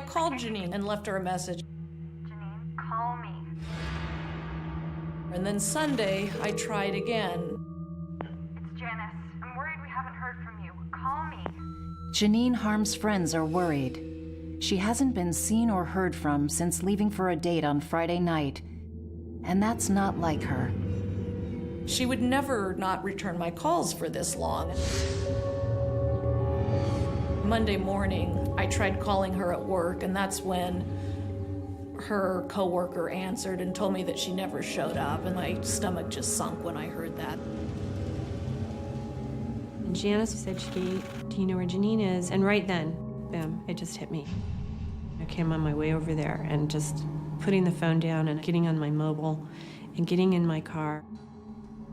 called Janine and left her a message. Janine, call me. And then Sunday, I tried again. It's Janice. I'm worried we haven't heard from you. Call me. Janine Harm's friends are worried. She hasn't been seen or heard from since leaving for a date on Friday night. And that's not like her. She would never not return my calls for this long. Monday morning, I tried calling her at work, and that's when her coworker answered and told me that she never showed up, and my stomach just sunk when I heard that. And Janice said, "Shiggy, do you know where Janine is?" And right then, boom, it just hit me. I came on my way over there and just putting the phone down and getting on my mobile and getting in my car.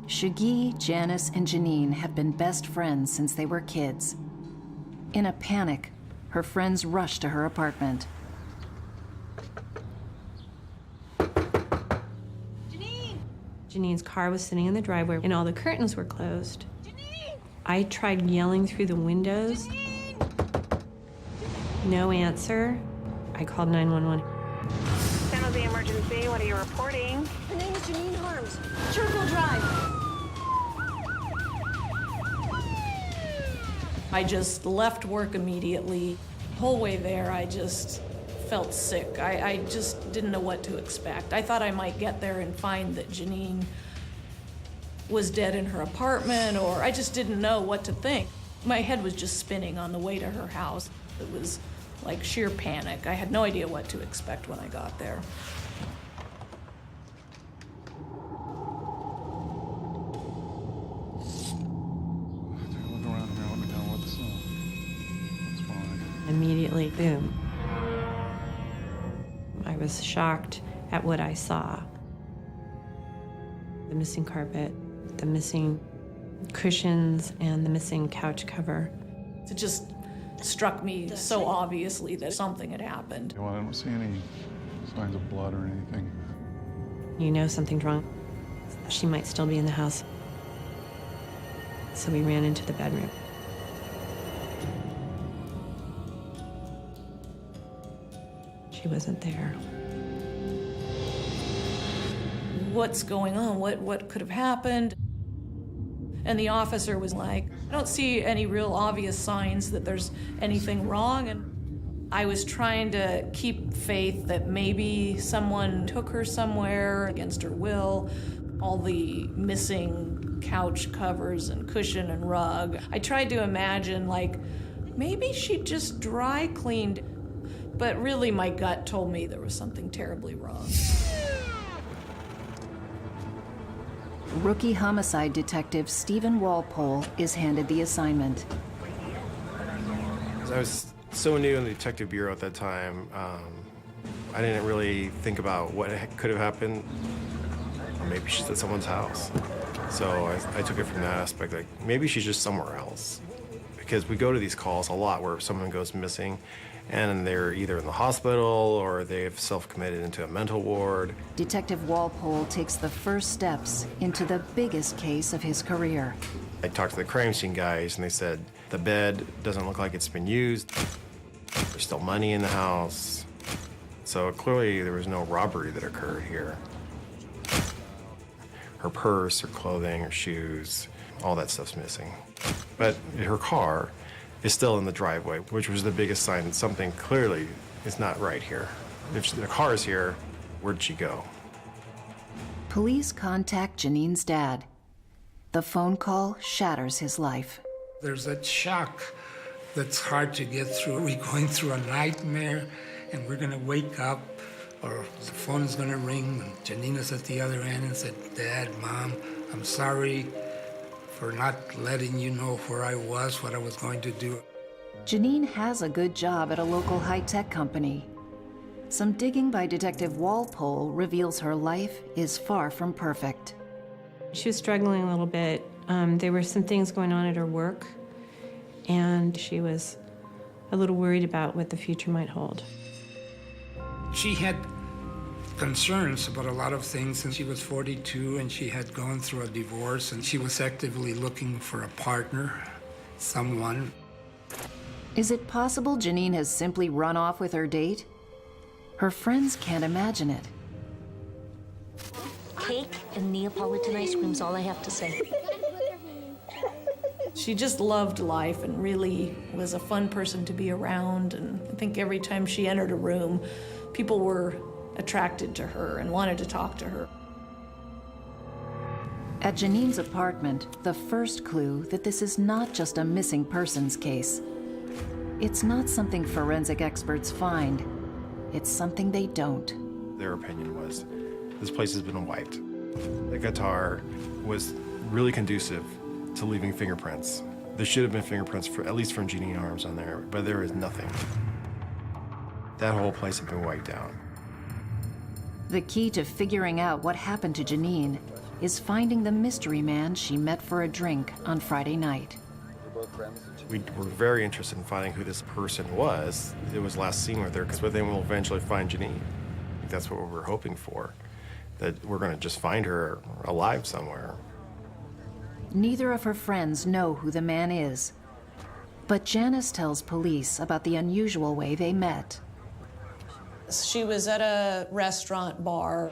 Shiggy, Janice, and Janine have been best friends since they were kids. In a panic, her friends rush to her apartment. Janine! Janine's car was sitting in the driveway and all the curtains were closed. Janine! I tried yelling through the windows. Janine! No answer. I called 911. San Jose emergency, what are you reporting? Her name is Janine Harms. Churchill Drive. I just left work immediately. The whole way there, I just felt sick. I just didn't know what to expect. I thought I might get there and find that Janine was dead in her apartment, or I just didn't know what to think. My head was just spinning on the way to her house. It was like sheer panic. I had no idea what to expect when I got there. Immediately, boom. I was shocked at what I saw. The missing carpet, the missing cushions, and the missing couch cover. It just struck me so obviously that something had happened. Well, I don't see any signs of blood or anything. You know something's wrong. She might still be in the house. So we ran into the bedroom. She wasn't there. What's going on? What could have happened? And the officer was like, I don't see any real obvious signs that there's anything wrong. And I was trying to keep faith that maybe someone took her somewhere against her will. All the missing couch covers and cushion and rug. I tried to imagine, like, maybe she just dry cleaned. But really, my gut told me there was something terribly wrong. Rookie homicide detective Stephen Walpole is handed the assignment. I was so new in the detective bureau at that time, I didn't really think about what could have happened. Or maybe she's at someone's house. So I took it from that aspect, like maybe she's just somewhere else. Because we go to these calls a lot where someone goes missing and they're either in the hospital or they've self-committed into a mental ward. Detective Walpole takes the first steps into the biggest case of his career. I talked to the crime scene guys and they said, the bed doesn't look like it's been used. There's still money in the house. So clearly there was no robbery that occurred here. Her purse, her clothing, her shoes, all that stuff's missing. But her car is still in the driveway, which was the biggest sign that something clearly is not right here. If the car is here, where'd she go? Police contact Janine's dad. The phone call shatters his life. There's that shock that's hard to get through. We're going through a nightmare, and we're gonna wake up, or the phone is gonna ring, and Janine is at the other end and said, Dad, Mom, I'm sorry for not letting you know where I was, what I was going to do. Janine has a good job at a local high-tech company. Some digging by Detective Walpole reveals her life is far from perfect. She was struggling a little bit. There were some things going on at her work, and she was a little worried about what the future might hold. She had concerns about a lot of things since she was 42, and she had gone through a divorce, and she was actively looking for a partner, someone. Is it possible Janine has simply run off with her date? Her friends can't imagine it. Cake and Neapolitan ice cream's all I have to say. She just loved life and really was a fun person to be around. And I think every time she entered a room, people were attracted to her and wanted to talk to her. At Janine's apartment, the first clue that this is not just a missing persons case. It's not something forensic experts find. It's something they don't. Their opinion was, this place has been wiped. The guitar was really conducive to leaving fingerprints. There should have been fingerprints, at least from Janine Harms on there, but there is nothing. That whole place had been wiped out. The key to figuring out what happened to Janine is finding the mystery man she met for a drink on Friday night. We were very interested in finding who this person was. It was last seen with her, because then we'll eventually find Janine. I think that's what we were hoping for, that we're going to just find her alive somewhere. Neither of her friends know who the man is. But Janice tells police about the unusual way they met. She was at a restaurant bar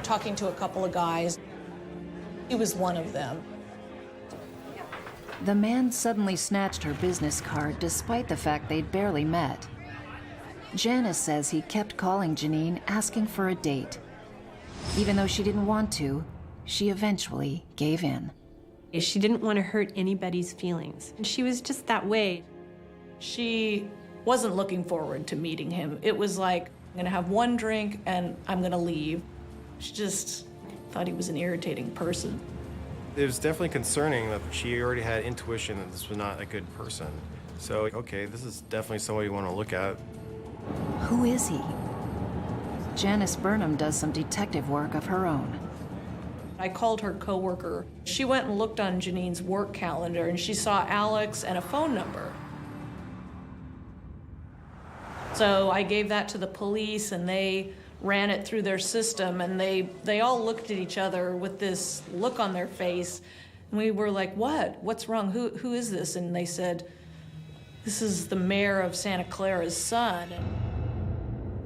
talking to a couple of guys. He was one of them. The man suddenly snatched her business card despite the fact they'd barely met. Janice says he kept calling Janine asking for a date. Even though she didn't want to, she eventually gave in. She didn't want to hurt anybody's feelings. And she was just that way. She wasn't looking forward to meeting him. It was like, I'm gonna have one drink and I'm gonna leave. She just thought he was an irritating person. It was definitely concerning that she already had intuition that this was not a good person. So, okay, this is definitely somebody you want to look at. Who is he? Janice Burnham does some detective work of her own. I called her coworker. She went and looked on Janine's work calendar and she saw Alex and a phone number. So I gave that to the police and they ran it through their system, and they all looked at each other with this look on their face. And we were like, what's wrong? Who is this? And they said, this is the mayor of Santa Clara's son.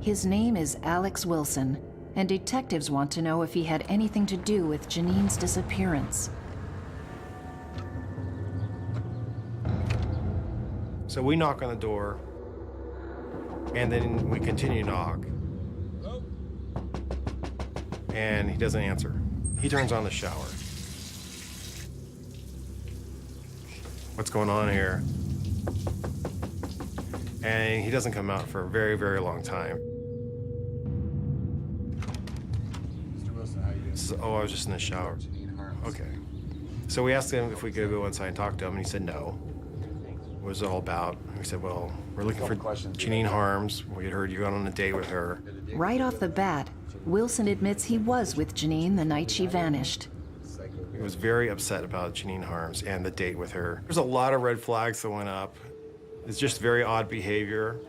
His name is Alex Wilson, and detectives want to know if he had anything to do with Janine's disappearance. So we knock on the door, and then we continue to knock. And he doesn't answer. He turns on the shower. What's going on here? And he doesn't come out for a very, very long time. Mr. Wilson, how you doing? So, I was just in the shower. Janine Harms. Okay. So we asked him if we could go inside and talk to him, and he said no. What was it all about? We said, well, we're looking for Janine Harms. We had heard you got on a date with her. Right off the bat, Wilson admits he was with Janine the night she vanished. He was very upset about Janine Harms and the date with her. There's a lot of red flags that went up. It's just very odd behavior.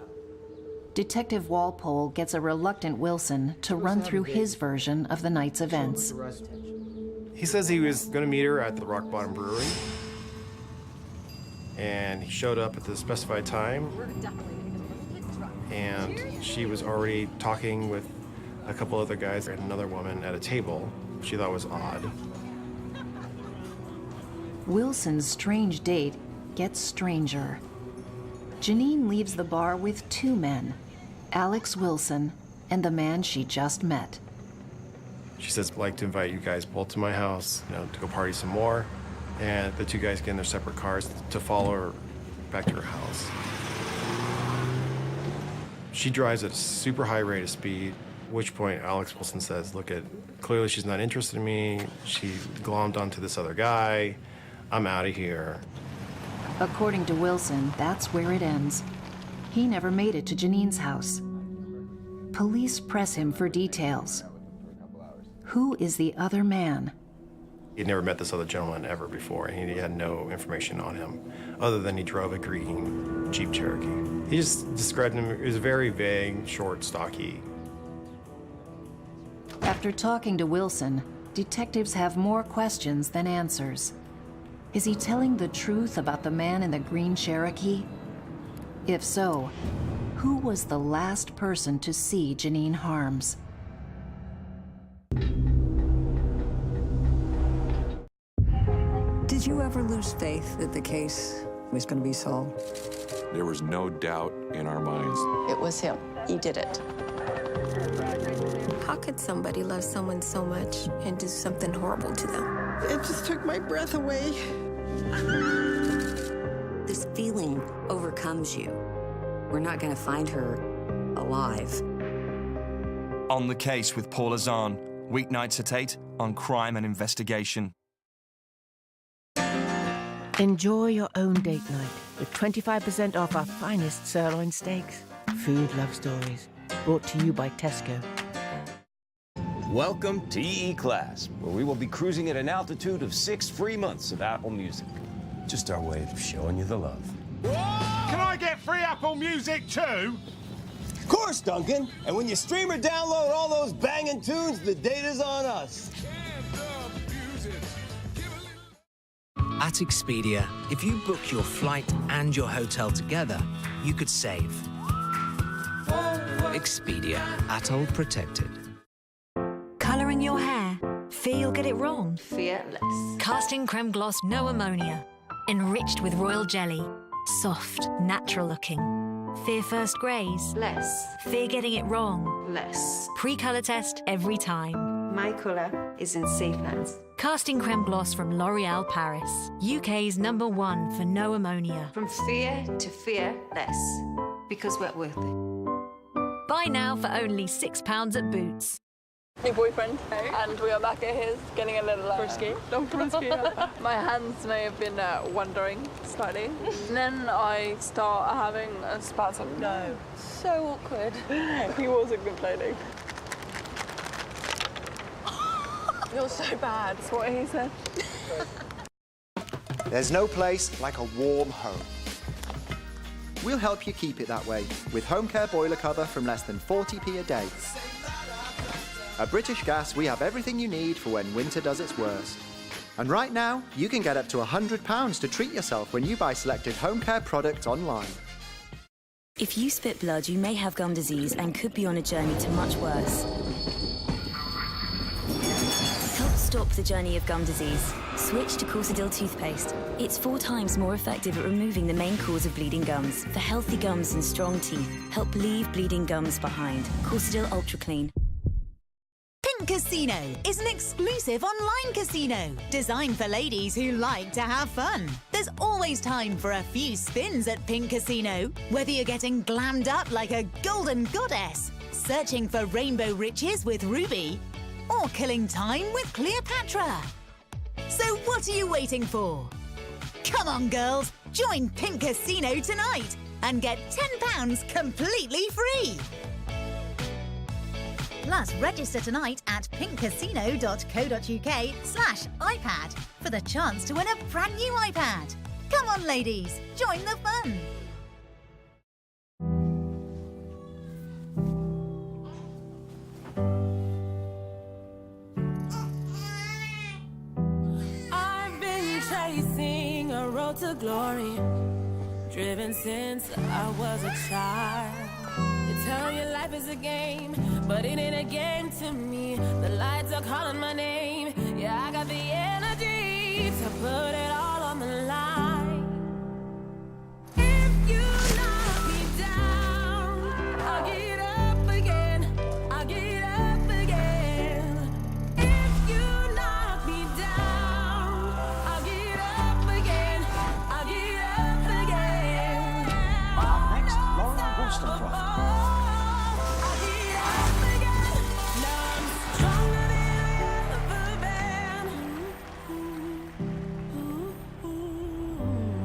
Detective Walpole gets a reluctant Wilson to run through his version of the night's events. He says he was going to meet her at the Rock Bottom Brewery. And he showed up at the specified time. And she was already talking with a couple other guys and another woman at a table she thought was odd. Wilson's strange date gets stranger. Janine leaves the bar with two men, Alex Wilson and the man she just met. She says, I'd like to invite you guys both to my house, to go party some more. And the two guys get in their separate cars to follow her back to her house. She drives at a super high rate of speed, at which point Alex Wilson says, clearly she's not interested in me. She glommed onto this other guy. I'm out of here. According to Wilson, that's where it ends. He never made it to Janine's house. Police press him for details. Who is the other man? He'd never met this other gentleman ever before, and he had no information on him, other than he drove a green Jeep Cherokee. He just described him as very vague, short, stocky. After talking to Wilson, detectives have more questions than answers. Is he telling the truth about the man in the green Cherokee? If so, who was the last person to see Janine Harms? Did you ever lose faith that the case was going to be solved? There was no doubt in our minds. It was him. He did it. How could somebody love someone so much and do something horrible to them? It just took my breath away. This feeling overcomes you. We're not going to find her alive. On the Case with Paula Zahn, weeknights at 8 on Crime and Investigation. Enjoy your own date night with 25% off our finest sirloin steaks. Food Love Stories, brought to you by Tesco. Welcome to EE Class, where we will be cruising at an altitude of 6 free months of Apple Music. Just our way of showing you the love. Can I get free Apple Music too? Of course, Duncan. And when you stream or download all those banging tunes, the data's on us. At Expedia, if you book your flight and your hotel together, you could save. Expedia, Atoll Protected. Colouring your hair? Fear you'll get it wrong? Fear less. Casting creme gloss, no ammonia. Enriched with royal jelly. Soft, natural looking. Fear first greys? Less. Fear getting it wrong? Less. Pre-colour test every time. My colour is in safe hands. Casting creme gloss from L'Oréal Paris. UK's #1 for no ammonia. From fear to fear less. Because we're worth it. Buy now for only £6 at Boots. My boyfriend, and we are back at his, getting a little frisky. My hands may have been wandering slightly. And then I start having a spasm. No. So awkward. He wasn't complaining. You're so bad. That's what he said. There's no place like a warm home. We'll help you keep it that way with home care boiler cover from less than 40p a day. At British Gas, we have everything you need for when winter does its worst. And right now, you can get up to £100 to treat yourself when you buy selected home care products online. If you spit blood, you may have gum disease and could be on a journey to much worse. Help stop the journey of gum disease. Switch to Corsadil toothpaste. It's 4 times more effective at removing the main cause of bleeding gums. For healthy gums and strong teeth, help leave bleeding gums behind. Corsadil Ultra Clean. Pink Casino is an exclusive online casino designed for ladies who like to have fun. There's always time for a few spins at Pink Casino, whether you're getting glammed up like a golden goddess, searching for rainbow riches with Ruby, or killing time with Cleopatra. So what are you waiting for? Come on, girls, join Pink Casino tonight and get £10 completely free. Plus, register tonight at pinkcasino.co.uk/iPad for the chance to win a brand new iPad. Come on, ladies, join the fun. I've been chasing a road to glory, driven since I was a child. They tell you life is a game, but it ain't a game to me. The lights are calling my name. Yeah, I got the energy to put it all on the line. If you knock me down, I'll get up again. I'll get up again. If you knock me down, I'll get up again. I'll get up again. Up next, Lauren Wollstonecraft.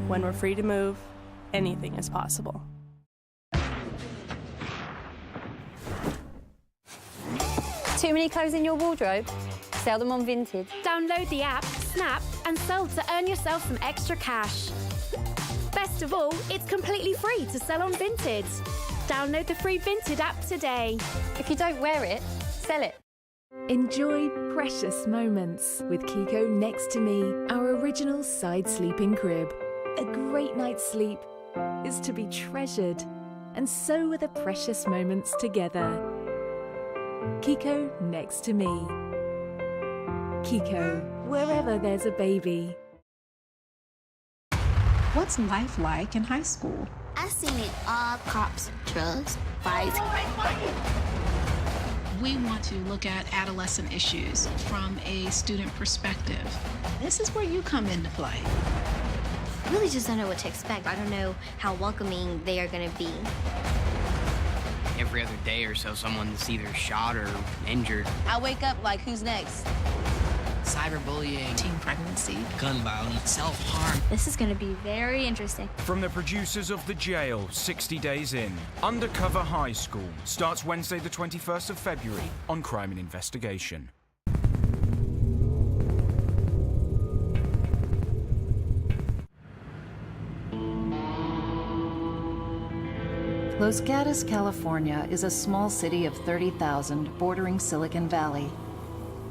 When we're free to move, anything is possible. Too many clothes in your wardrobe? Sell them on Vinted. Download the app, snap, and sell to earn yourself some extra cash. Best of all, it's completely free to sell on Vinted. Download the free Vinted app today. If you don't wear it, sell it. Enjoy precious moments with Kiko next to me, our original side sleeping crib. A great night's sleep is to be treasured, and so are the precious moments together. Kiko next to me. Kiko, wherever there's a baby. What's life like in high school? I've seen it all: cops, drugs, fights. We want to look at adolescent issues from a student perspective. This is where you come into play. I really just don't know what to expect. I don't know how welcoming they are going to be. Every other day or so, someone's either shot or injured. I wake up like, who's next? Cyberbullying, teen pregnancy, gun violence, self-harm. This is going to be very interesting. From the producers of The Jail, 60 Days In, Undercover High School starts Wednesday the 21st of February on Crime and Investigation. Los Gatos, California is a small city of 30,000 bordering Silicon Valley.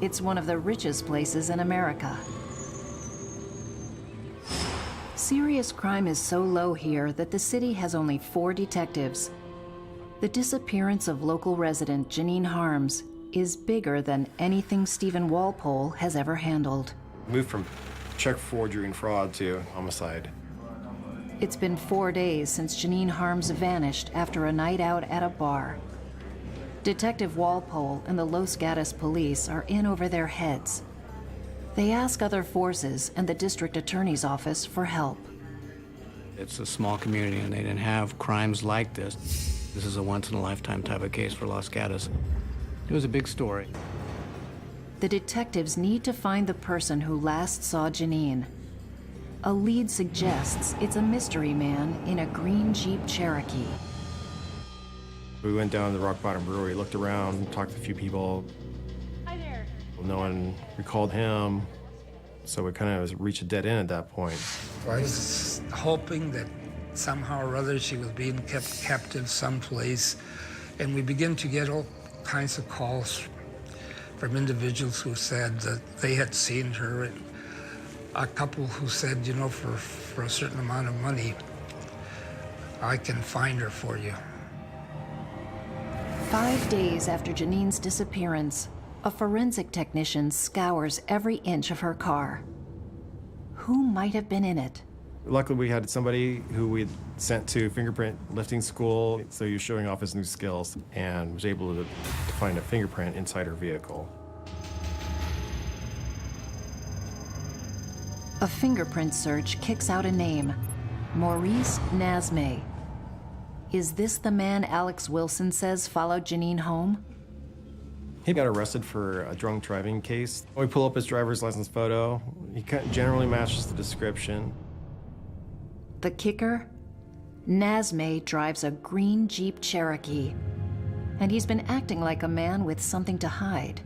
It's one of the richest places in America. Serious crime is so low here that the city has only 4 detectives. The disappearance of local resident Janine Harms is bigger than anything Stephen Walpole has ever handled. Moved from check forgery and fraud to homicide. It's been 4 days since Janine Harms vanished after a night out at a bar. Detective Walpole and the Los Gatos police are in over their heads. They ask other forces and the district attorney's office for help. It's a small community and they didn't have crimes like this. This is a once-in-a-lifetime type of case for Los Gatos. It was a big story. The detectives need to find the person who last saw Janine. A lead suggests it's a mystery man in a green Jeep Cherokee. We went down to the Rock Bottom Brewery, looked around, talked to a few people. Hi there. No one recalled him, so we kind of reached a dead end at that point. I was hoping that somehow or other she was being kept captive someplace, and we began to get all kinds of calls from individuals who said that they had seen her, and a couple who said, you know, for a certain amount of money, I can find her for you. 5 days after Janine's disappearance, a forensic technician scours every inch of her car. Who might have been in it? Luckily, we had somebody who we'd sent to fingerprint lifting school, so he was showing off his new skills and was able to find a fingerprint inside her vehicle. A fingerprint search kicks out a name, Maurice Nasmé. Is this the man Alex Wilson says followed Janine home? He got arrested for a drunk driving case. We pull up his driver's license photo. He generally matches the description. The kicker? Nasmé drives a green Jeep Cherokee, and he's been acting like a man with something to hide.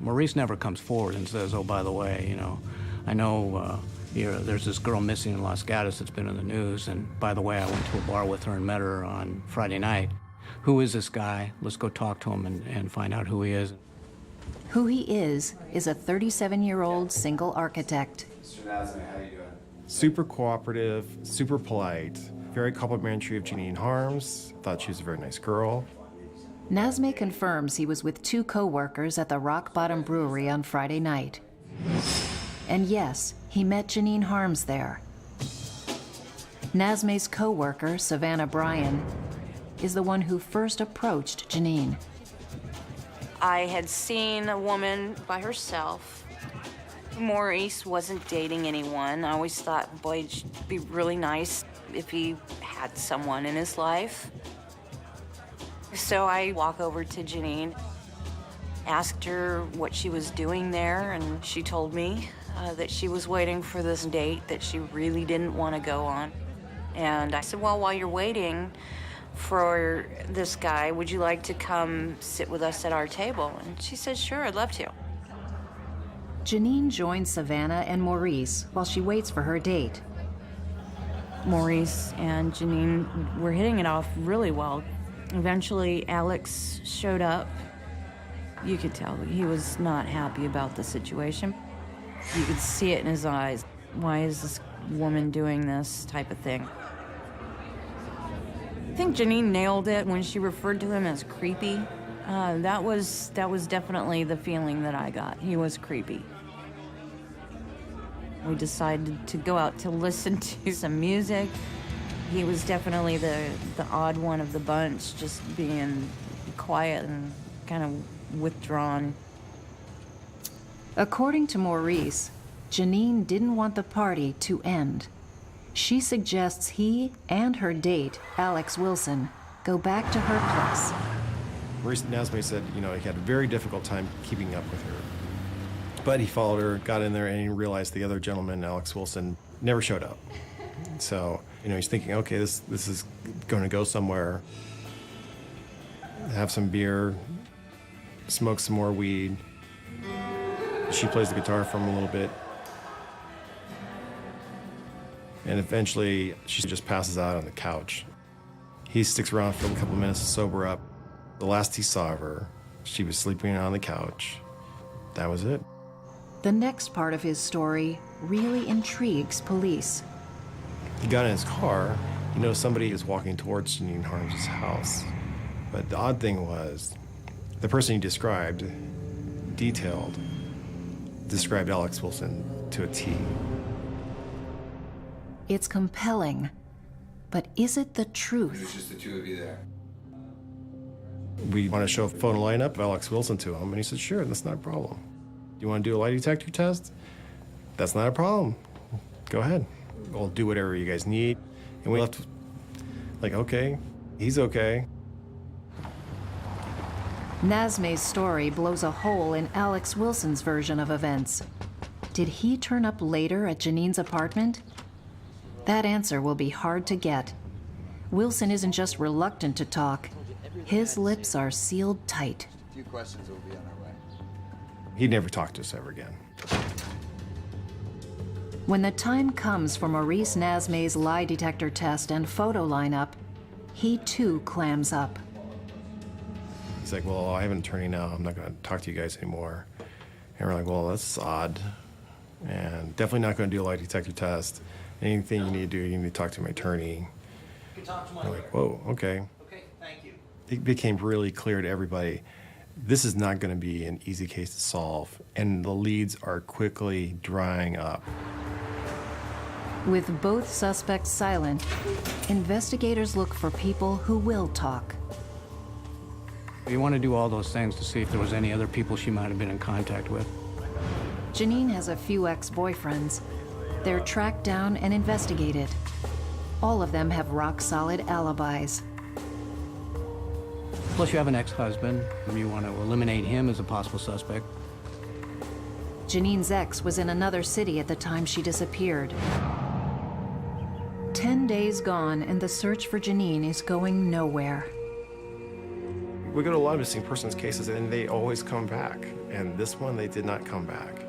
Maurice never comes forward and says, oh, by the way, you know, I know there's this girl missing in Los Gatos that's been in the news, and by the way, I went to a bar with her and met her on Friday night. Who is this guy? Let's go talk to him and find out who he is. Who he is a 37-year-old single architect. Mr. Nasmé, how you doing? Super cooperative, super polite, very complimentary of Janine Harms. Thought she was a very nice girl. Nasmé confirms he was with 2 co-workers at the Rock Bottom Brewery on Friday night. And yes, he met Janine Harms there. Nasmé's co-worker, Savannah Bryan, is the one who first approached Janine. I had seen a woman by herself. Maurice wasn't dating anyone. I always thought, boy, it'd be really nice if he had someone in his life. So I walk over to Janine, asked her what she was doing there, and she told me that she was waiting for this date that she really didn't want to go on. And I said, well, while you're waiting for this guy, would you like to come sit with us at our table? And she said, sure, I'd love to. Janine joins Savannah and Maurice while she waits for her date. Maurice and Janine were hitting it off really well. Eventually, Alex showed up. You could tell he was not happy about the situation. You could see it in his eyes. Why is this woman doing this type of thing? I think Janine nailed it when she referred to him as creepy. That was definitely the feeling that I got. He was creepy. We decided to go out to listen to some music. He was definitely the odd one of the bunch, just being quiet and kind of withdrawn. According to Maurice, Janine didn't want the party to end. She suggests he and her date, Alex Wilson, go back to her place. Maurice Nasme said, he had a very difficult time keeping up with her. But he followed her, got in there, and he realized the other gentleman, Alex Wilson, never showed up. So, he's thinking, okay, this is going to go somewhere. Have some beer, smoke some more weed. She plays the guitar for him a little bit. And eventually, she just passes out on the couch. He sticks around for a couple of minutes to sober up. The last he saw of her, she was sleeping on the couch. That was it. The next part of his story really intrigues police. He got in his car. He knows somebody is walking towards Janine Harms' house. But the odd thing was, the person he described, detailed, described Alex Wilson to a T. It's compelling, but is it the truth? It was just the two of you there. We want to show a photo lineup of Alex Wilson to him, and he said, sure, that's not a problem. You want to do a lie detector test? That's not a problem. Go ahead. We'll do whatever you guys need. And we left like, okay, he's okay. Nasme's story blows a hole in Alex Wilson's version of events. Did he turn up later at Janine's apartment? That answer will be hard to get. Wilson isn't just reluctant to talk. His lips are sealed tight. A few questions will be on our way. He never talked to us ever again. When the time comes for Maurice Nasme's lie detector test and photo lineup, he too clams up. He's like, well, I have an attorney now. I'm not going to talk to you guys anymore. And we're like, well, that's odd. And definitely not going to do a lie detector test. Anything you need to do, you need to talk to my attorney. We're like, whoa, okay. Okay, thank you. It became really clear to everybody, this is not going to be an easy case to solve. And the leads are quickly drying up. With both suspects silent, investigators look for people who will talk. You want to do all those things to see if there was any other people she might have been in contact with. Janine has a few ex-boyfriends. They're tracked down and investigated. All of them have rock-solid alibis. Plus you have an ex-husband, and you want to eliminate him as a possible suspect. Janine's ex was in another city at the time she disappeared. 10 days gone, and the search for Janine is going nowhere. We go to a lot of missing persons cases, and they always come back. And this one, they did not come back.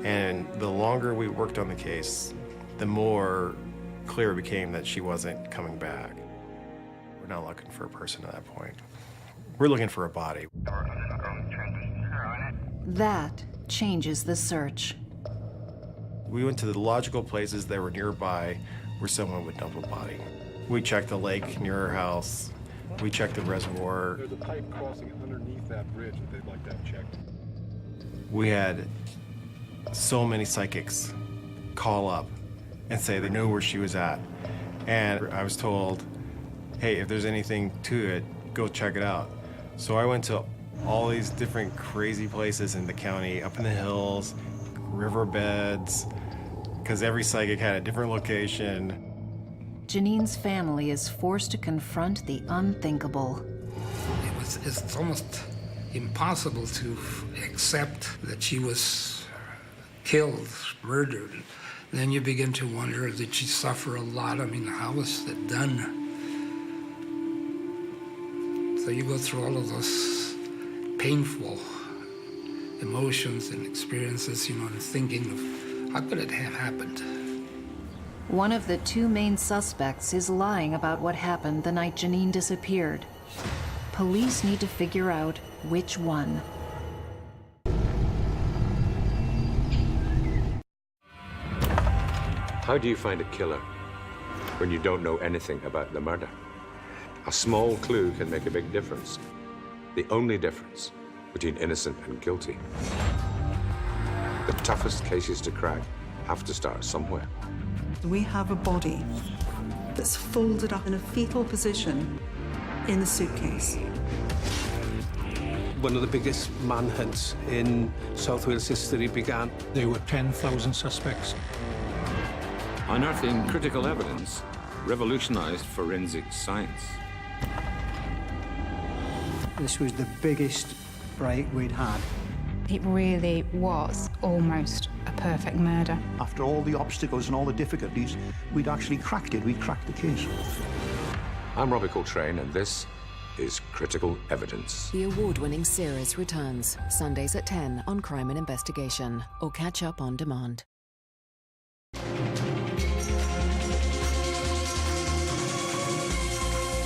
And the longer we worked on the case, the more clear it became that she wasn't coming back. We're not looking for a person at that point. We're looking for a body. That changes the search. We went to the logical places that were nearby where someone would dump a body. We checked the lake near her house. We checked the reservoir. There's a pipe crossing underneath that bridge that they'd like to have checked. We had so many psychics call up and say they know where she was at. And I was told, hey, if there's anything to it, go check it out. So I went to all these different crazy places in the county, up in the hills, riverbeds, because every psychic had a different location. Janine's family is forced to confront the unthinkable. It's almost impossible to accept that she was killed, murdered. Then you begin to wonder, did she suffer a lot? I mean, how was it done? So you go through all of those painful emotions and experiences, and thinking of how could it have happened? One of the two main suspects is lying about what happened the night Janine disappeared. Police need to figure out which one. How do you find a killer when you don't know anything about the murder? A small clue can make a big difference. The only difference between innocent and guilty. The toughest cases to crack have to start somewhere. We have a body that's folded up in a fetal position in the suitcase. One of the biggest manhunts in South Wales history began. There were 10,000 suspects. Unearthing critical evidence revolutionized forensic science. This was the biggest break we'd had. It really was almost a perfect murder. After all the obstacles and all the difficulties, we'd actually cracked it. We'd cracked the case. I'm Robbie Coltrane, and this is Critical Evidence. The award-winning series returns Sundays at 10 on Crime and Investigation, or catch up on demand.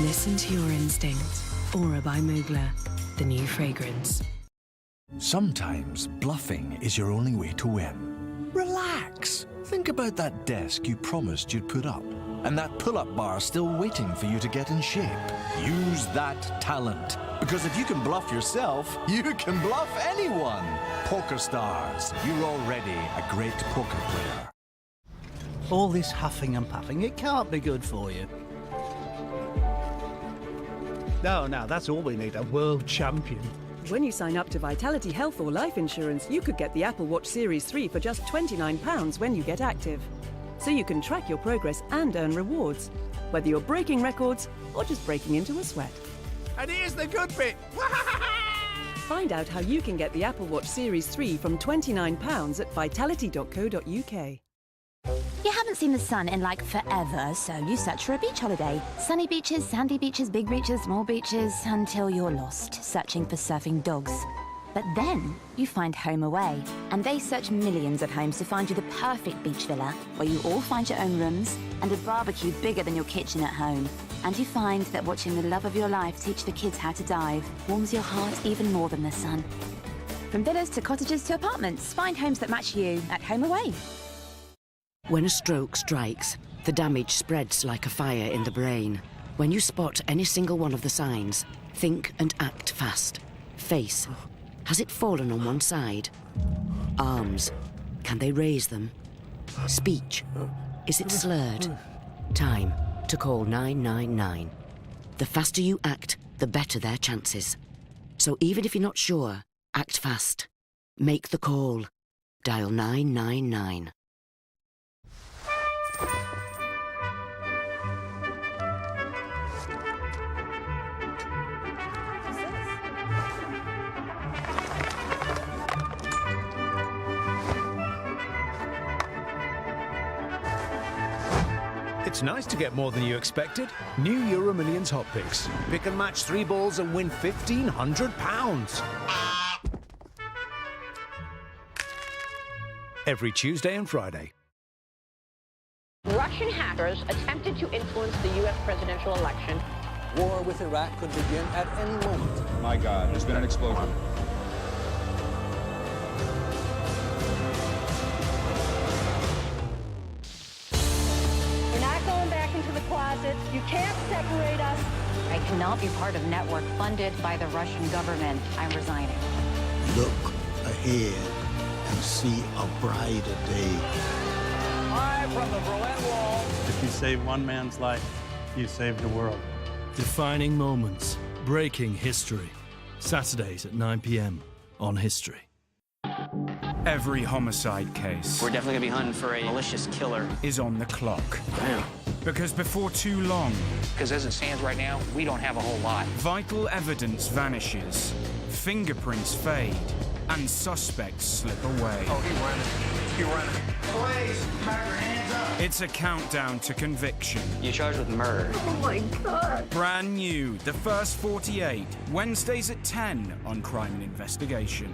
Listen to your instinct. Aura by Mugler, the new fragrance. Sometimes bluffing is your only way to win. Relax. Think about that desk you promised you'd put up, and that pull-up bar still waiting for you to get in shape. Use that talent, because if you can bluff yourself, you can bluff anyone. Poker Stars, you're already a great poker player. All this huffing and puffing, it can't be good for you. No, that's all we need, a world champion. When you sign up to Vitality Health or Life Insurance, you could get the Apple Watch Series 3 for just £29 when you get active. So you can track your progress and earn rewards, whether you're breaking records or just breaking into a sweat. And here's the good bit. Find out how you can get the Apple Watch Series 3 from £29 at vitality.co.uk. You haven't seen the sun in like forever, so you search for a beach holiday. Sunny beaches, sandy beaches, big beaches, small beaches, until you're lost, searching for surfing dogs. But then you find Home Away, and they search millions of homes to find you the perfect beach villa, where you all find your own rooms and a barbecue bigger than your kitchen at home. And you find that watching the love of your life teach the kids how to dive warms your heart even more than the sun. From villas to cottages to apartments, find homes that match you at Home Away. When a stroke strikes, the damage spreads like a fire in the brain. When you spot any single one of the signs, think and act fast. Face. Has it fallen on one side? Arms. Can they raise them? Speech. Is it slurred? Time to call 999. The faster you act, the better their chances. So even if you're not sure, act fast. Make the call. Dial 999. It's nice to get more than you expected. New Euro Millions Hot Picks. Pick and match 3 balls and win £1,500. Every Tuesday and Friday. Russian hackers attempted to influence the U.S. presidential election. War with Iraq could begin at any moment. My God, there's been an explosion. We're not going back into the closet. You can't separate us. I cannot be part of a network funded by the Russian government. I'm resigning. Look ahead and see a brighter day. Live from the Berlin Wall. If you save one man's life, you save the world. Defining moments, breaking history. Saturdays at 9 p.m. on History. Every homicide case We're definitely gonna be hunting for a malicious killer. is on the clock. Damn. Because before too long, Because as it stands right now, we don't have a whole lot. vital evidence vanishes, fingerprints fade, and suspects slip away. Oh, he's running. He's running. Please, back your hands up. It's a countdown to conviction. You're charged with murder. Oh my God. Brand new, The First 48, Wednesdays at 10 on Crime and Investigation.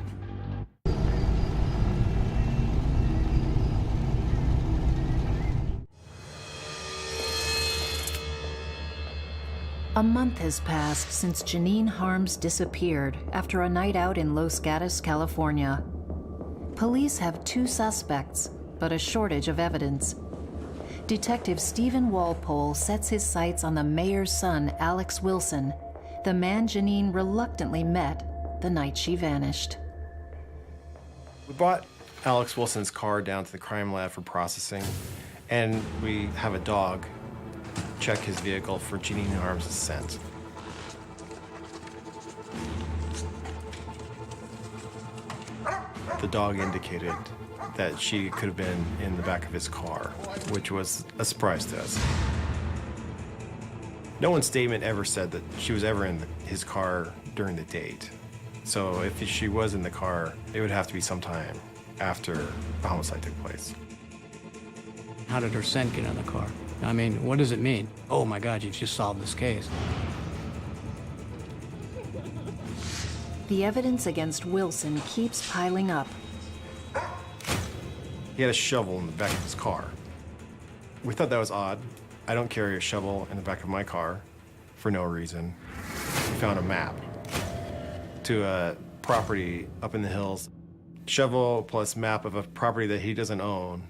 A month has passed since Janine Harms disappeared after a night out in Los Gatos, California. Police have 2 suspects, but a shortage of evidence. Detective Stephen Walpole sets his sights on the mayor's son, Alex Wilson, the man Janine reluctantly met the night she vanished. We brought Alex Wilson's car down to the crime lab for processing, and we have a dog check his vehicle for Janine Harms' scent. The dog indicated that she could have been in the back of his car, which was a surprise to us. No one's statement ever said that she was ever in his car during the date. So if she was in the car, it would have to be sometime after the homicide took place. How did her scent get in the car? I mean, what does it mean? Oh my God, you've just solved this case. The evidence against Wilson keeps piling up. He had a shovel in the back of his car. We thought that was odd. I don't carry a shovel in the back of my car for no reason. We found a map to a property up in the hills. Shovel plus map of a property that he doesn't own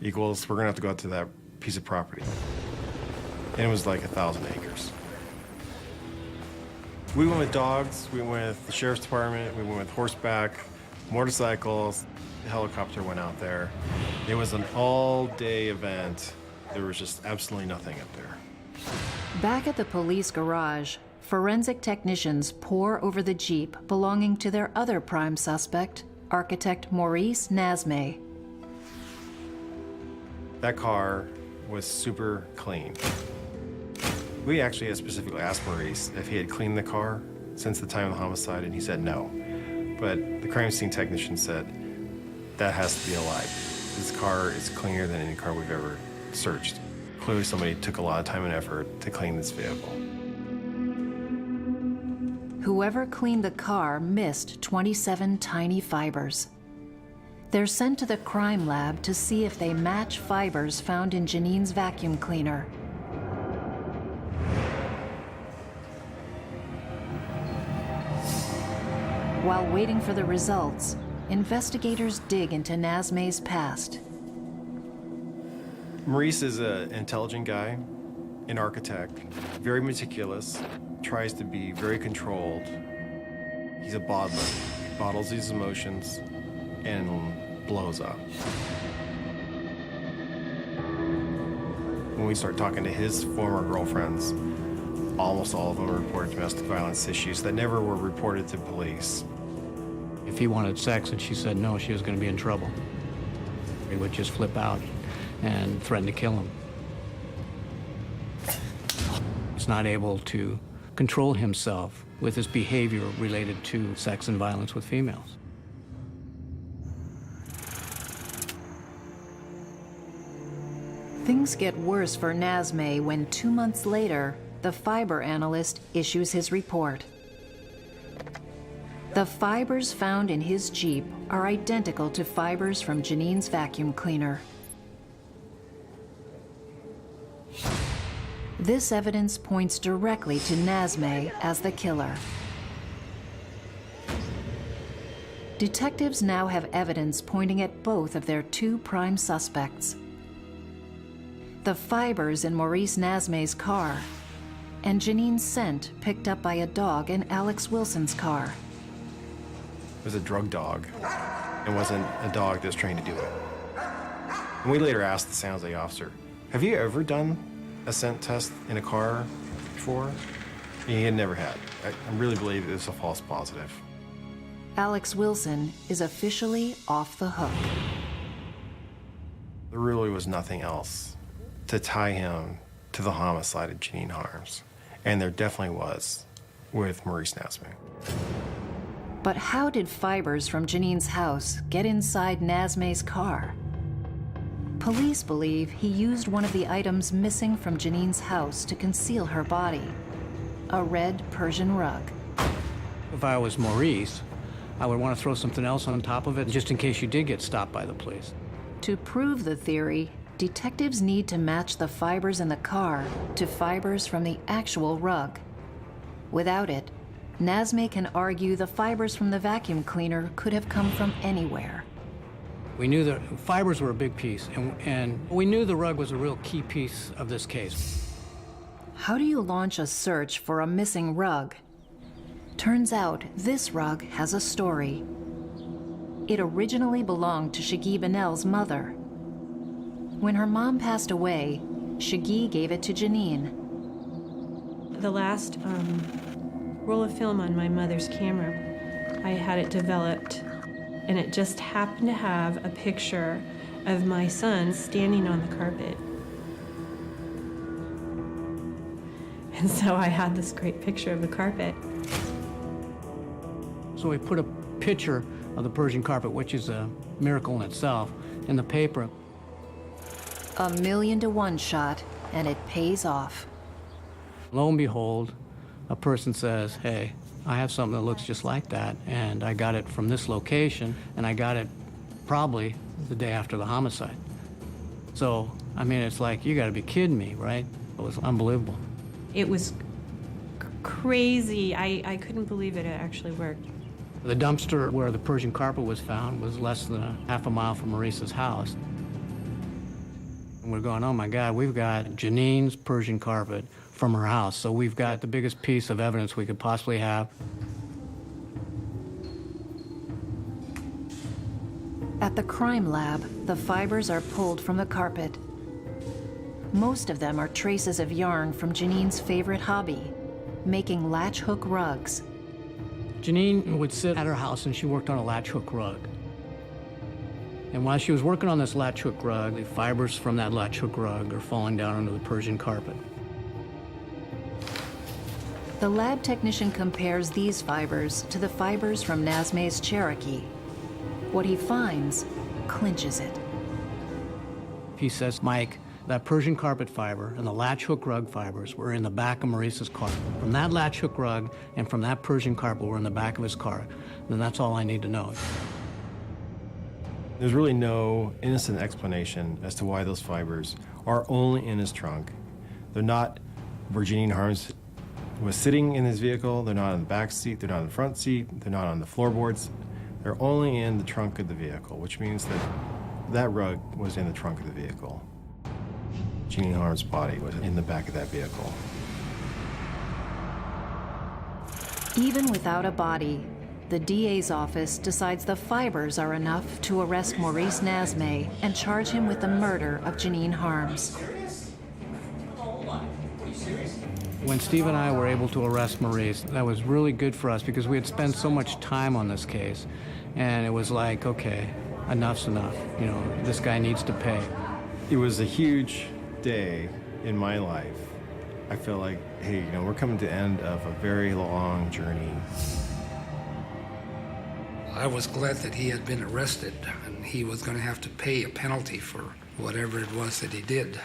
equals we're gonna have to go out to that piece of property. And it was like 1,000 acres. We went with dogs, we went with the sheriff's department, we went with horseback, motorcycles, the helicopter went out there. It was an all-day event. There was just absolutely nothing up there. Back at the police garage, forensic technicians pore over the Jeep belonging to their other prime suspect, architect Maurice Nasmé. That car was super clean. We actually had specifically asked Maurice if he had cleaned the car since the time of the homicide, and he said no. But the crime scene technician said, that has to be a lie. This car is cleaner than any car we've ever searched. Clearly somebody took a lot of time and effort to clean this vehicle. Whoever cleaned the car missed 27 tiny fibers. They're sent to the crime lab to see if they match fibers found in Janine's vacuum cleaner. While waiting for the results, investigators dig into Nasmé's past. Maurice is an intelligent guy, an architect, very meticulous, tries to be very controlled. He's a bottler. He bottles his emotions and blows up. When we start talking to his former girlfriends, almost all of them reported domestic violence issues that never were reported to police. If he wanted sex and she said no, she was going to be in trouble. He would just flip out and threaten to kill him. He's not able to control himself with his behavior related to sex and violence with females. Things get worse for Nasmé when 2 months later, the fiber analyst issues his report. The fibers found in his Jeep are identical to fibers from Janine's vacuum cleaner. This evidence points directly to Nasmé as the killer. Detectives now have evidence pointing at both of their two prime suspects. The fibers in Maurice Nasmé's car, and Janine's scent picked up by a dog in Alex Wilson's car. It was a drug dog. It wasn't a dog that was trained to do it. And we later asked the San Jose officer, have you ever done a scent test in a car before? He had never had. I really believe it was a false positive. Alex Wilson is officially off the hook. There really was nothing else to tie him to the homicide of Janine Harms. And there definitely was with Maurice Nasmé. But how did fibers from Janine's house get inside Nasmé's car? Police believe he used one of the items missing from Janine's house to conceal her body, a red Persian rug. If I was Maurice, I would want to throw something else on top of it just in case you did get stopped by the police. To prove the theory, detectives need to match the fibers in the car to fibers from the actual rug. Without it, Nasmé can argue the fibers from the vacuum cleaner could have come from anywhere. We knew that fibers were a big piece, and we knew the rug was a real key piece of this case. How do you launch a search for a missing rug? Turns out this rug has a story. It originally belonged to Shaggy Bennell's mother. When her mom passed away, Shaggy gave it to Janine. The last roll of film on my mother's camera, I had it developed, and it just happened to have a picture of my son standing on the carpet. And so I had this great picture of the carpet. So we put a picture of the Persian carpet, which is a miracle in itself, in the paper. A 1,000,000-to-1 shot, and it pays off. Lo and behold, a person says, hey, I have something that looks just like that, and I got it from this location, and I got it probably the day after the homicide. So, I mean, it's like, you gotta be kidding me, right? It was unbelievable. It was crazy. I couldn't believe it actually worked. The dumpster where the Persian carpet was found was less than a half a mile from Maurice's house. And we're going, oh my God, we've got Janine's Persian carpet from her house, so we've got the biggest piece of evidence we could possibly have. At the crime lab, the fibers are pulled from the carpet. Most of them are traces of yarn from Janine's favorite hobby, making latch hook rugs. Janine would sit at her house and she worked on a latch hook rug. And while she was working on this latch hook rug, the fibers from that latch hook rug are falling down onto the Persian carpet. The lab technician compares these fibers to the fibers from Nazme's Cherokee. What he finds clinches it. He says, Mike, that Persian carpet fiber and the latch hook rug fibers were in the back of Maurice's car. From that latch hook rug and from that Persian carpet were in the back of his car. Then that's all I need to know. There's really no innocent explanation as to why those fibers are only in his trunk. They're not where Janine Harms was sitting in his vehicle. They're not in the back seat. They're not in the front seat. They're not on the floorboards. They're only in the trunk of the vehicle, which means that that rug was in the trunk of the vehicle. Janine Harms' body was in the back of that vehicle. Even without a body, the DA's office decides the fibers are enough to arrest Maurice Nazme and charge him with the murder of Janine Harms. When Steve and I were able to arrest Maurice, that was really good for us because we had spent so much time on this case. And it was like, okay, enough's enough. You know, this guy needs to pay. It was a huge day in my life. I feel like, hey, you know, we're coming to the end of a very long journey. I was glad that he had been arrested and he was going to have to pay a penalty for whatever it was that he did.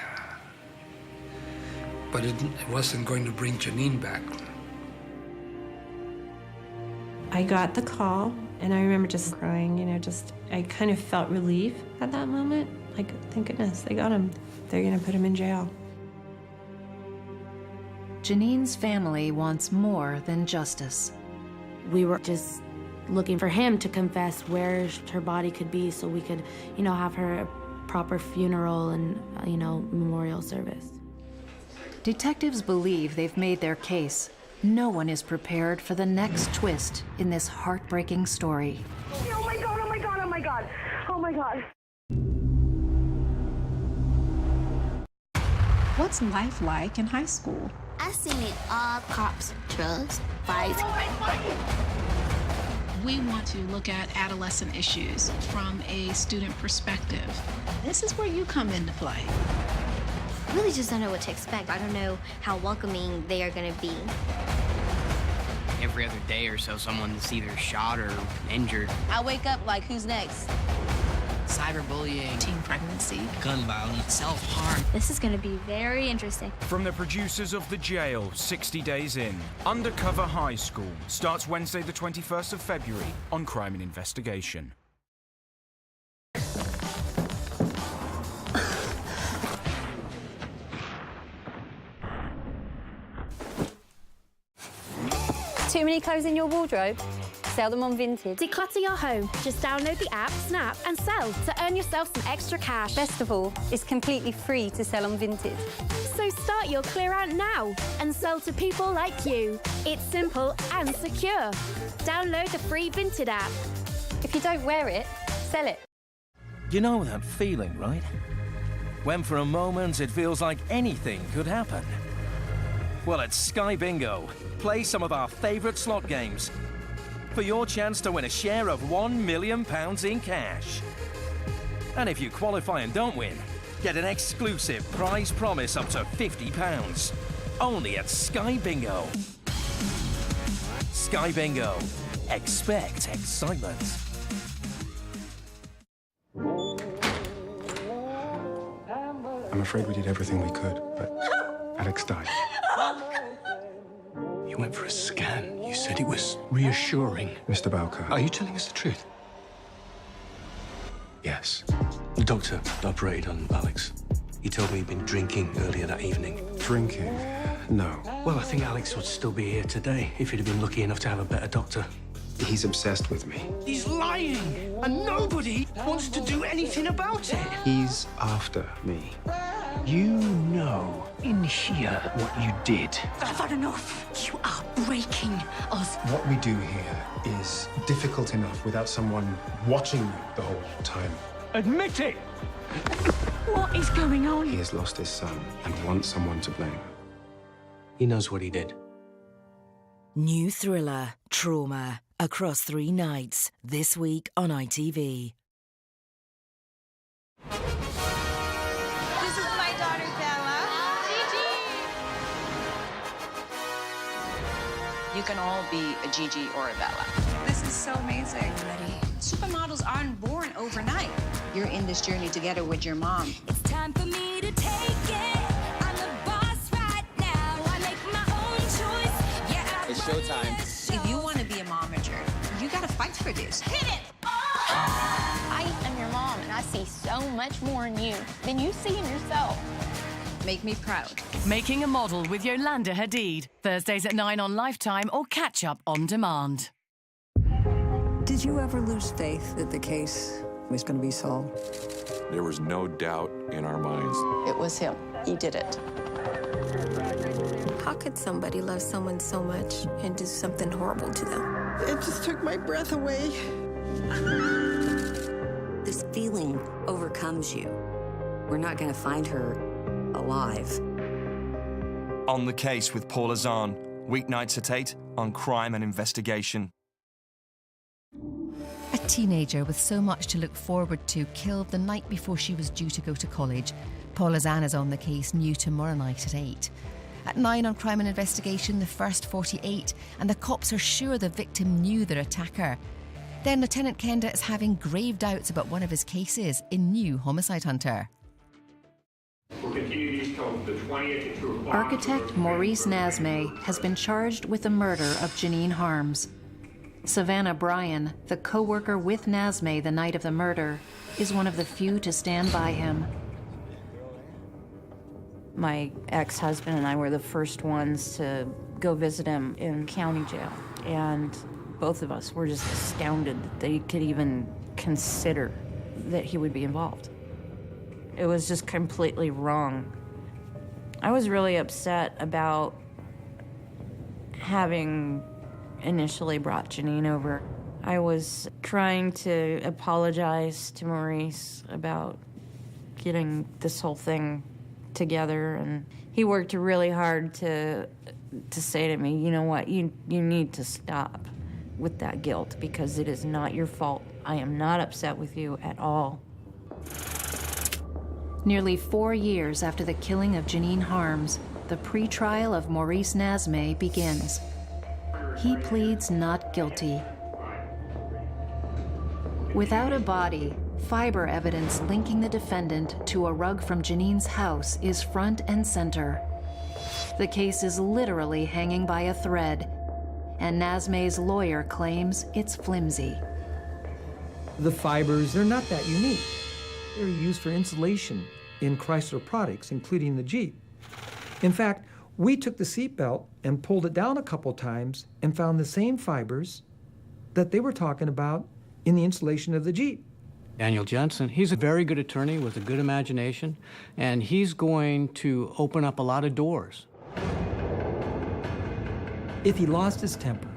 But it wasn't going to bring Janine back. I got the call, and I remember just crying, you know, I kind of felt relief at that moment. Like, thank goodness, they got him. They're gonna put him in jail. Janine's family wants more than justice. We were just looking for him to confess where her body could be so we could, you know, have her a proper funeral and, you know, memorial service. Detectives believe they've made their case. No one is prepared for the next twist in this heartbreaking story. Oh my God, oh my God, oh my God, oh my God. What's life like in high school? I've seen it all: cops, drugs, fights. We want to look at adolescent issues from a student perspective. This is where you come into play. I really just don't know what to expect. I don't know how welcoming they are going to be. Every other day or so, someone's either shot or injured. I wake up like, who's next? Cyberbullying, teen pregnancy, gun violence, self-harm. This is going to be very interesting. From the producers of The Jail, 60 Days In, Undercover High School starts Wednesday the 21st of February on Crime and Investigation. Too many clothes in your wardrobe? sell them on Vinted. Declutter your home. Just download the app, snap, and sell to earn yourself some extra cash. Best of all, it's completely free to sell on Vinted. So start your clear out now and sell to people like you. It's simple and secure. Download the free Vinted app. If you don't wear it, sell it. You know that feeling, right? When for a moment it feels like anything could happen. Well, at Sky Bingo, play some of our favourite slot games for your chance to win a share of £1 million in cash. And if you qualify and don't win, get an exclusive prize promise up to £50. Only at Sky Bingo. Sky Bingo. Expect excitement. I'm afraid we did everything we could, but Alex died. You went for a scan. You said it was reassuring. Mr. Bowker. Are you telling us the truth? Yes. The doctor operated on Alex. He told me he'd been drinking earlier that evening. Drinking? No. Well, I think Alex would still be here today if he'd have been lucky enough to have a better doctor. He's obsessed with me. He's lying, and nobody wants to do anything about it. He's after me. You know in here what you did. I've had enough. You are breaking us. What we do here is difficult enough without someone watching you the whole time. Admit it! What is going on? He has lost his son and wants someone to blame. He knows what he did. New thriller, Trauma, across 3 nights, this week on ITV. This is my daughter, Bella. Gigi! You can all be a Gigi or a Bella. This is so amazing. Supermodels aren't born overnight. You're in this journey together with your mom. It's time for me to take it. I'm the boss right now. I make my own choice. Yeah. It's showtime. If you want to be a momager, you got to fight for this. Hit it! I am your mom, and I see so much more in you than you see in yourself. Make me proud. Making a Model with Yolanda Hadid. Thursdays at 9 on Lifetime or catch up on demand. Did you ever lose faith that the case was going to be solved? There was no doubt in our minds. It was him. He did it. How could somebody love someone so much and do something horrible to them? It just took my breath away. This feeling overcomes you. We're not going to find her alive. On the Case with Paula Zahn, weeknights at 8 on Crime and Investigation. A teenager with so much to look forward to killed the night before she was due to go to college. Paula Zahn is on the case, new tomorrow night at 8. At 9 on Crime and Investigation, the first 48, and the cops are sure the victim knew their attacker. Then Lieutenant Kenda is having grave doubts about one of his cases in new Homicide Hunter. Architect Maurice Nasmé has been charged with the murder of Janine Harms. Savannah Bryan, the co-worker with Nasmé the night of the murder, is one of the few to stand by him. My ex-husband and I were the first ones to go visit him in county jail, and both of us were just astounded that they could even consider that he would be involved. It was just completely wrong. I was really upset about having initially brought Janine over. I was trying to apologize to Maurice about getting this whole thing together, and he worked really hard to say to me, you know what, you need to stop with that guilt because it is not your fault. I am not upset with you at all. Nearly 4 years after the killing of Janine Harms, the pre-trial of Maurice Nasmé begins. He pleads not guilty. Without a body, fiber evidence linking the defendant to a rug from Janine's house is front and center. The case is literally hanging by a thread, and Nasmé's lawyer claims it's flimsy. The fibers, they're not that unique. They're used for insulation in Chrysler products, including the Jeep. In fact, we took the seatbelt and pulled it down a couple times and found the same fibers that they were talking about in the installation of the Jeep. Daniel Jensen, he's a very good attorney with a good imagination, and he's going to open up a lot of doors. If he lost his temper,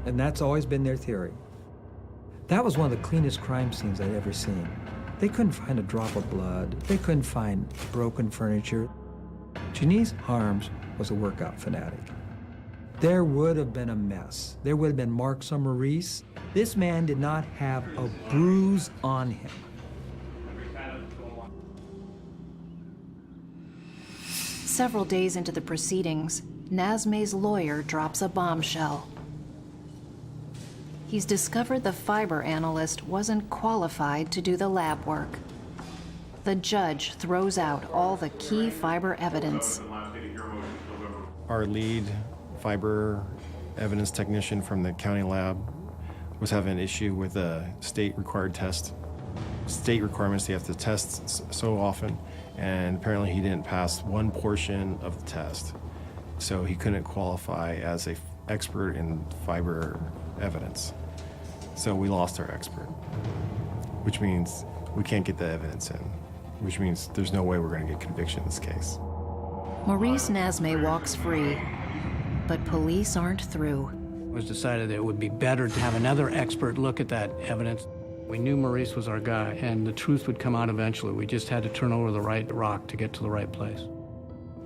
and that's always been their theory, that was one of the cleanest crime scenes I'd ever seen. They couldn't find a drop of blood. They couldn't find broken furniture. Janine Harms was a workout fanatic. There would have been a mess. There would have been marks on Maurice. This man did not have a bruise on him. Several days into the proceedings, Nazme's lawyer drops a bombshell. He's discovered the fiber analyst wasn't qualified to do the lab work. The judge throws out all the key fiber evidence. Our lead fiber evidence technician from the county lab was having an issue with a state-required test. State requirements, you have to test so often, and apparently he didn't pass one portion of the test. So he couldn't qualify as an expert in fiber evidence. So we lost our expert, which means we can't get the evidence in, which means there's no way we're going to get conviction in this case. Maurice Nazme walks free, but police aren't through. It was decided that it would be better to have another expert look at that evidence. We knew Maurice was our guy, and the truth would come out eventually. We just had to turn over the right rock to get to the right place.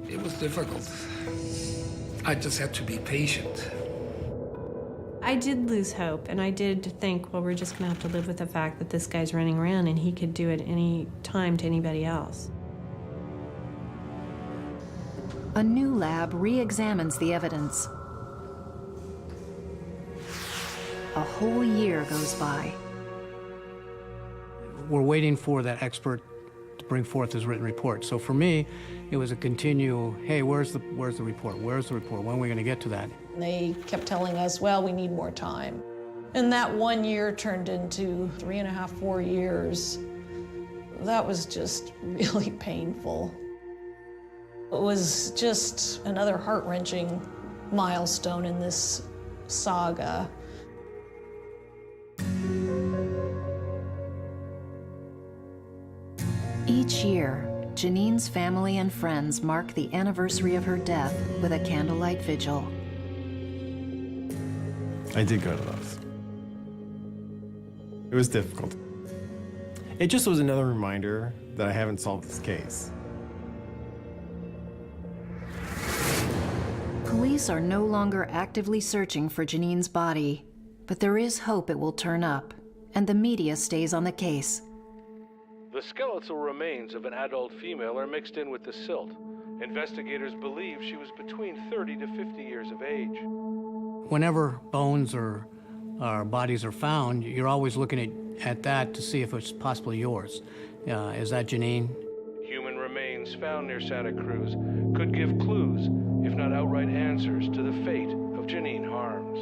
It was difficult. I just had to be patient. I did lose hope, and I did think, well, we're just going to have to live with the fact that this guy's running around and he could do it any time to anybody else. A new lab re-examines the evidence. A whole year goes by. We're waiting for that expert to bring forth his written report. So for me, it was a continual, hey, where's the report? Where's the report? When are we going to get to that? They kept telling us, well, we need more time. And that 1 year turned into 3.5, 4 years. That was just really painful. It was just another heart-wrenching milestone in this saga. Each year, Janine's family and friends mark the anniversary of her death with a candlelight vigil. I did go to those. It was difficult. It just was another reminder that I haven't solved this case. Police are no longer actively searching for Janine's body, but there is hope it will turn up, and the media stays on the case. The skeletal remains of an adult female are mixed in with the silt. Investigators believe she was between 30 to 50 years of age. Whenever bones or bodies are found, you're always looking at that to see if it's possibly yours. Is that Janine? Human remains found near Santa Cruz could give clues, if not outright answers, to the fate of Janine Harms.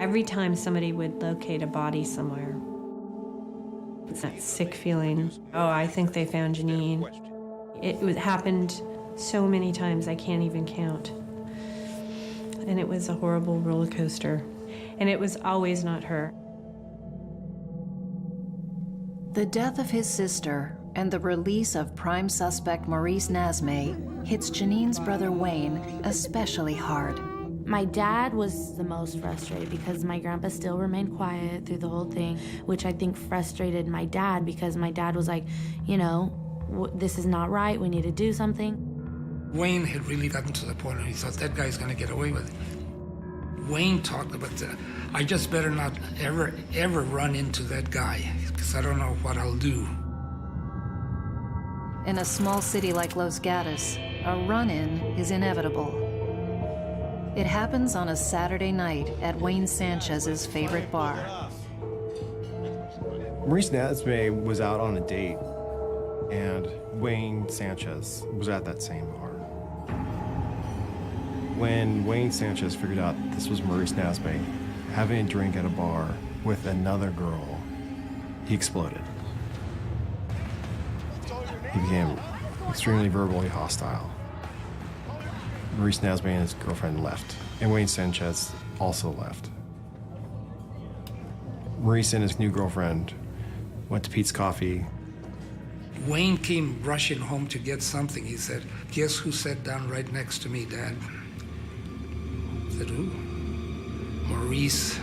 Every time somebody would locate a body somewhere, it's that sick feeling, oh, I think they found Janine. It happened so many times I can't even count. And it was a horrible roller coaster. And it was always not her. The death of his sister and the release of prime suspect Maurice Nazme hits Janine's brother Wayne especially hard. My dad was the most frustrated because my grandpa still remained quiet through the whole thing, which I think frustrated my dad because my dad was like, you know, this is not right, we need to do something. Wayne had really gotten to the point where he thought that guy's going to get away with it. Wayne talked about I just better not ever run into that guy because I don't know what I'll do. In a small city like Los Gatos, a run-in is inevitable. It happens on a Saturday night at Wayne Sanchez's favorite bar. Maurice Nazme was out on a date, and Wayne Sanchez was at that same bar. When Wayne Sanchez figured out this was Maurice Nazme having a drink at a bar with another girl, he exploded. He became extremely verbally hostile. Maurice Nazme and his girlfriend left, and Wayne Sanchez also left. Maurice and his new girlfriend went to Pete's Coffee. Wayne came rushing home to get something. He said, "Guess who sat down right next to me, Dad?" I said, "Who?" "Maurice."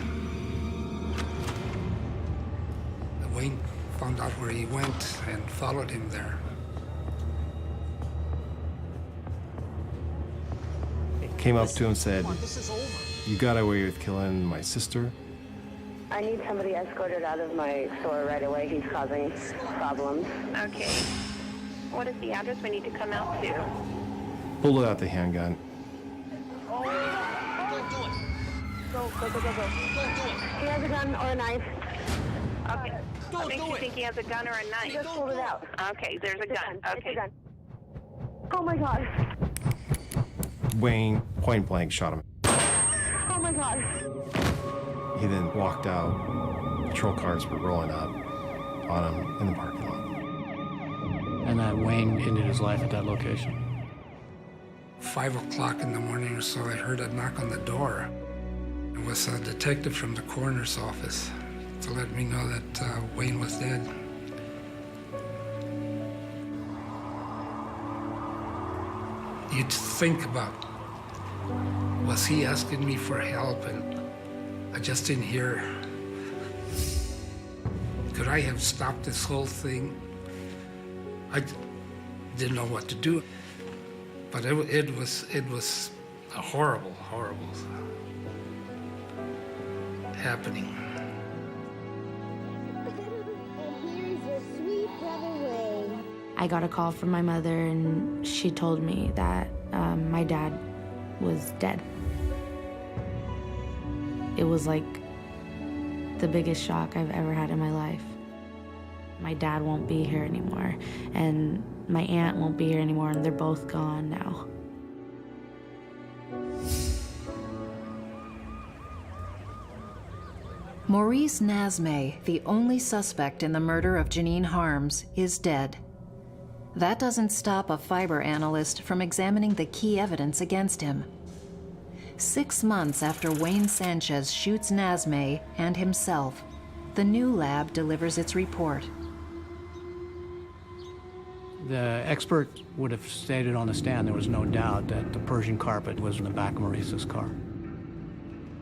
Wayne found out where he went and followed him there. Came up to him and said, "You got away with killing my sister." I need somebody escorted out of my store right away. He's causing problems. Okay. What is the address we need to come out to? Pulled out the handgun. Don't do it. Go. Don't do it. He has a gun or a knife. Okay. You think he has a gun or a knife? He just pulled it out. Okay, there's a gun. Okay. It's a gun. Oh my God. Wayne point blank shot him. Oh my God. He then walked out. Patrol cars were rolling up on him in the parking lot. And that Wayne ended his life at that location. 5 o'clock in the morning or so, I heard a knock on the door. It was a detective from the coroner's office to let me know that Wayne was dead. You'd think about, was he asking me for help? And I just didn't hear. Could I have stopped this whole thing? I didn't know what to do. But it was a horrible happening. I got a call from my mother, and she told me that my dad was dead. It was like the biggest shock I've ever had in my life. My dad won't be here anymore, and my aunt won't be here anymore, and they're both gone now. Maurice Nasmé, the only suspect in the murder of Janine Harms, is dead. That doesn't stop a fiber analyst from examining the key evidence against him. 6 months after Wayne Sanchez shoots Nasmé and himself, the new lab delivers its report. The expert would have stated on the stand there was no doubt that the Persian carpet was in the back of Maurice's car.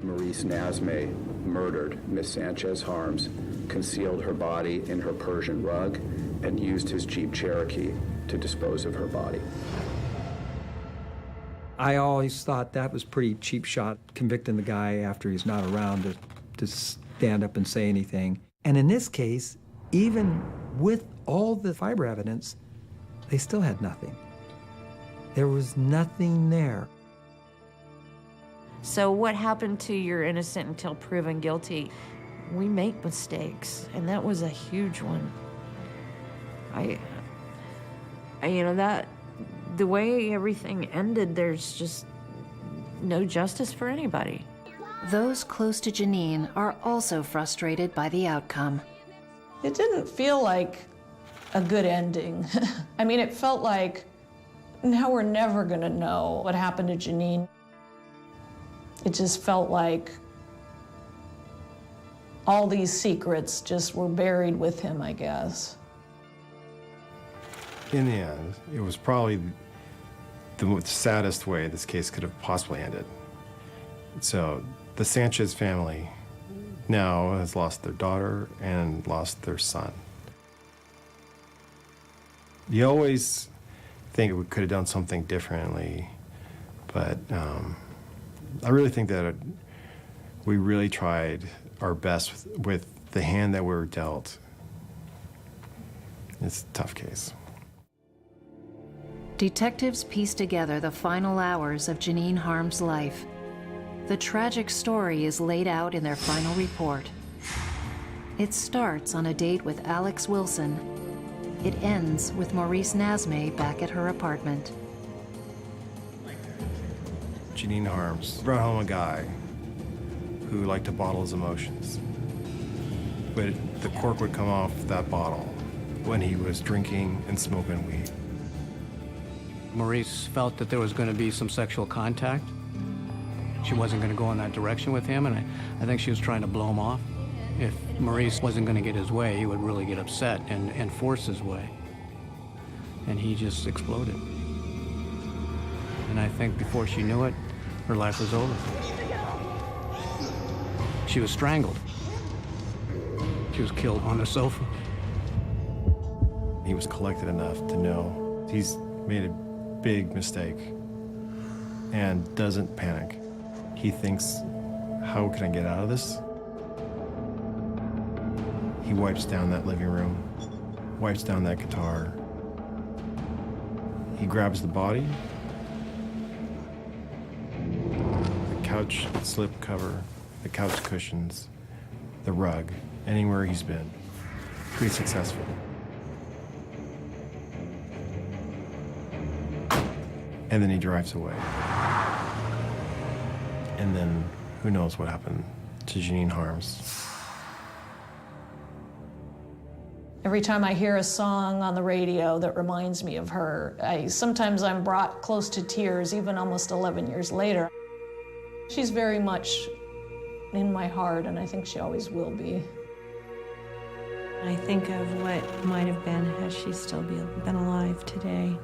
Maurice Nasmé murdered Miss Sanchez Harms, concealed her body in her Persian rug, and used his Jeep Cherokee to dispose of her body. I always thought that was pretty cheap shot, convicting the guy after he's not around to stand up and say anything. And in this case, even with all the fiber evidence, they still had nothing. There was nothing there. So what happened to you're innocent until proven guilty? We make mistakes, and that was a huge one. That the way everything ended, there's just no justice for anybody. Those close to Janine are also frustrated by the outcome. It didn't feel like a good ending. I mean, it felt like now we're never gonna know what happened to Janine. It just felt like all these secrets just were buried with him, I guess. In the end, it was probably the saddest way this case could have possibly ended. So the Sanchez family now has lost their daughter and lost their son. You always think we could have done something differently, but I really think that we really tried our best with the hand that we were dealt. It's a tough case. Detectives piece together the final hours of Janine Harms' life. The tragic story is laid out in their final report. It starts on a date with Alex Wilson. It ends with Maurice Nasmé back at her apartment. Janine Harms brought home a guy who liked to bottle his emotions. But the cork would come off that bottle when he was drinking and smoking weed. Maurice felt that there was going to be some sexual contact. She wasn't going to go in that direction with him, and I think she was trying to blow him off. If Maurice wasn't going to get his way, he would really get upset and force his way. And he just exploded. And I think before she knew it, her life was over. She was strangled. She was killed on the sofa. He was collected enough to know he's made a big mistake and doesn't panic. He thinks, how can I get out of this? He wipes down that living room, wipes down that guitar. He grabs the body, the couch slip cover, the couch cushions, the rug, anywhere he's been. Pretty successful. And then he drives away. And then who knows what happened to Janine Harms. Every time I hear a song on the radio that reminds me of her, sometimes I'm brought close to tears, even almost 11 years later. She's very much in my heart, and I think she always will be. I think of what might have been had she still been alive today.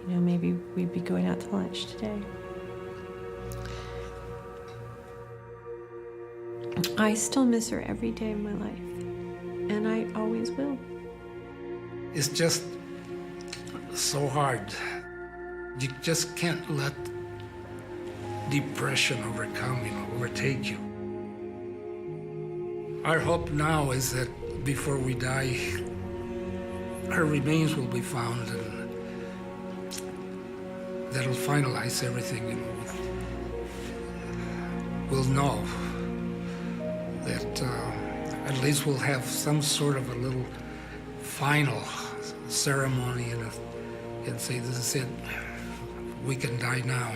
You know, maybe we'd be going out to lunch today. I still miss her every day of my life, and I always will. It's just so hard. You just can't let depression overtake you. Our hope now is that before we die, her remains will be found, and that'll finalize everything, and we'll know that at least we'll have some sort of a little final ceremony and say, this is it, we can die now.